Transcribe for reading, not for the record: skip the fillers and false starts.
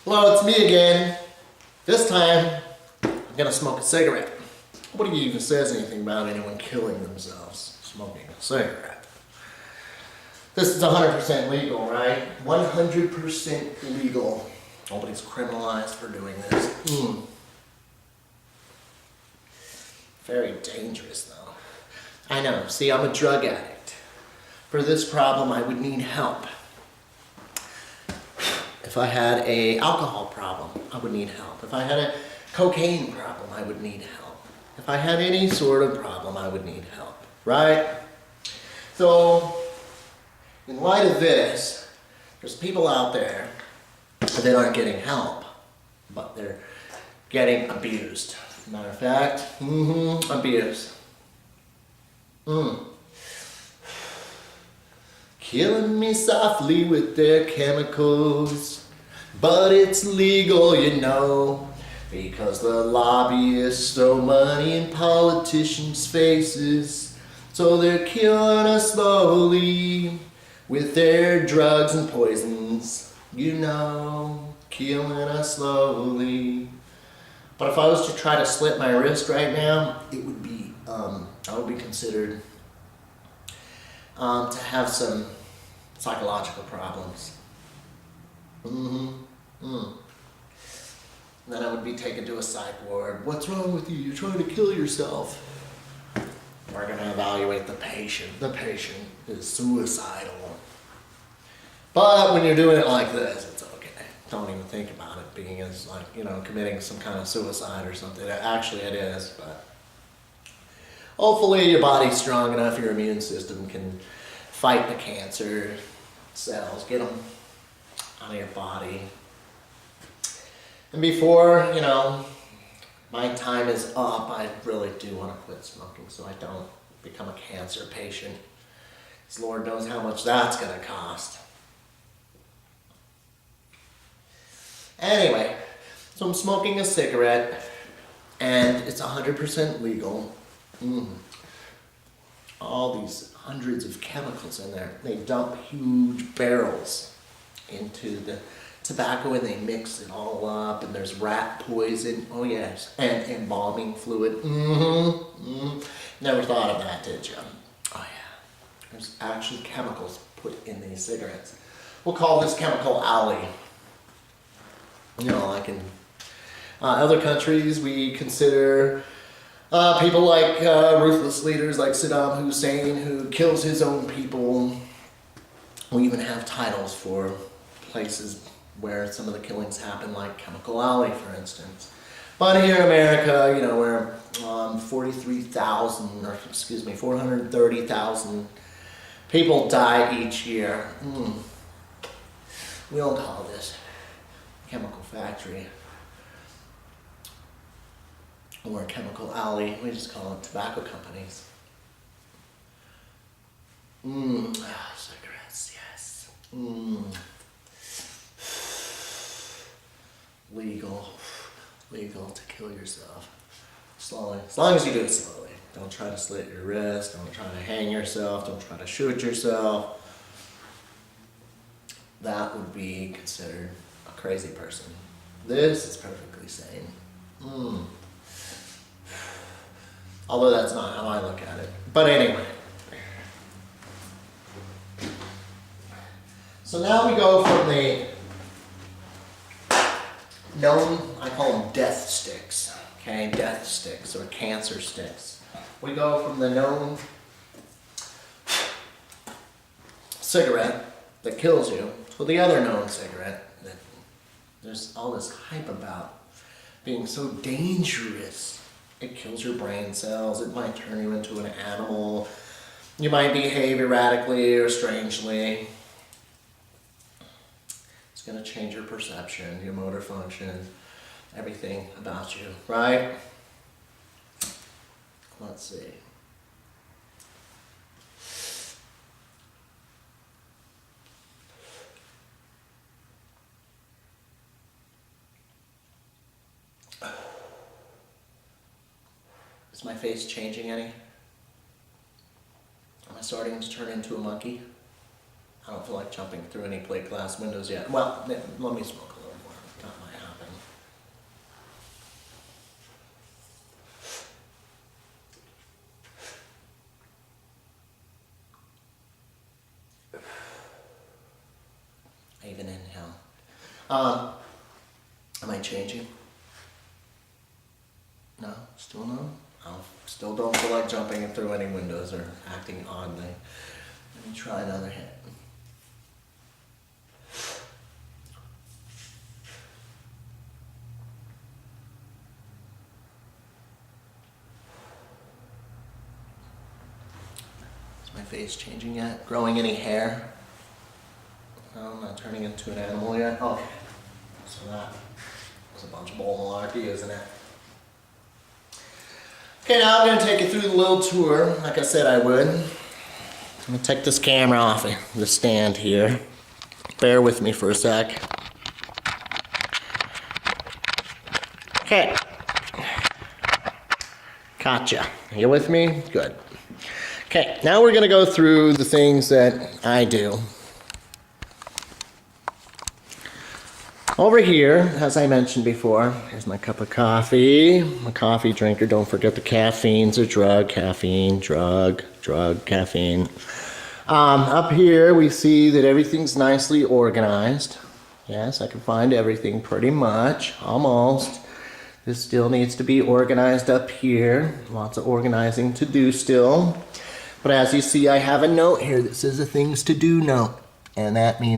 Hello, it's me again. This time, I'm gonna smoke a cigarette. Nobody even says anything about anyone killing themselves smoking a cigarette. This is 100% legal, right? 100% legal. Nobody's criminalized for doing this. Very dangerous, though. I know. See, I'm a drug addict. For this problem, I would need help. If I had an alcohol problem, I would need help. If I had a cocaine problem, I would need help. If I had any sort of problem, I would need help, right? So, in light of this, there's people out there that aren't getting help, but they're getting abused. Matter of fact, abuse. Killing me softly with their chemicals, but it's legal, you know, because the lobbyists throw money in politicians' faces, so they're killing us slowly with their drugs and poisons, you know, killing us slowly. But if I was to try to slit my wrist right now, it would be, I would be considered to have some psychological problems. Then I would be taken to a psych ward. What's wrong with you? You're trying to kill yourself. We're going to evaluate the patient. The patient is suicidal. But when you're doing it like this, it's okay. Don't even think about it being as like, you know, committing some kind of suicide or something. Actually it is, but hopefully your body's strong enough, your immune system can fight the cancer cells, get them out of your body. And before, you know, my time is up, I really do want to quit smoking so I don't become a cancer patient. Because Lord knows how much that's going to cost. Anyway, so I'm smoking a cigarette, and it's 100% legal. All these hundreds of chemicals in there. They dump huge barrels into the tobacco and they mix it all up, and there's rat poison. Oh yes, and embalming fluid. Never thought of that, did you? Oh yeah, there's actually chemicals put in these cigarettes. We'll call this chemical Ali. You know, like in other countries, we consider people like ruthless leaders like Saddam Hussein, who kills his own people. We even have titles for places where some of the killings happen, like Chemical Alley, for instance. But here in America, you know, where 430,000 people die each year. We don't call this chemical factory or chemical alley, we just call it tobacco companies. Cigarettes, yes. Legal to kill yourself. Slowly, as long as you do it slowly. Don't try to slit your wrist, don't try to hang yourself, don't try to shoot yourself. That would be considered a crazy person. This is perfectly sane. Although that's not how I look at it. But anyway. So now we go from the known, I call them death sticks. Okay, death sticks or cancer sticks. We go from the known cigarette that kills you to the other known cigarette that there's all this hype about being so dangerous. It kills your brain cells. It might turn you into an animal. You might behave erratically or strangely. It's going to change your perception, your motor function, everything about you, right? Let's see. Is my face changing any? Am I starting to turn into a monkey? I don't feel like jumping through any plate glass windows yet. Well, let me smoke a little more. Even inhale. Am I changing? No? Still no? I still don't feel like jumping through any windows or acting oddly. Let me try another hit. Is my face changing yet? Growing any hair? No, I'm not turning into an animal yet? Okay. So that was a bunch of bull malarkey, isn't it? Okay, now I'm going to take you through the little tour, like I said I would. I'm going to take this camera off the stand here. Bear with me for a sec. Okay. Gotcha. Are you with me? Good. Okay, now we're going to go through the things that I do. Over here, as I mentioned before, here's my cup of coffee. I'm a coffee drinker. Don't forget the caffeine's a drug. Caffeine, drug, caffeine. Up here, we see that everything's nicely organized. Yes, I can find everything pretty much, almost. This still needs to be organized up here. Lots of organizing to do still. But as you see, I have a note here that says a things to do note. And that means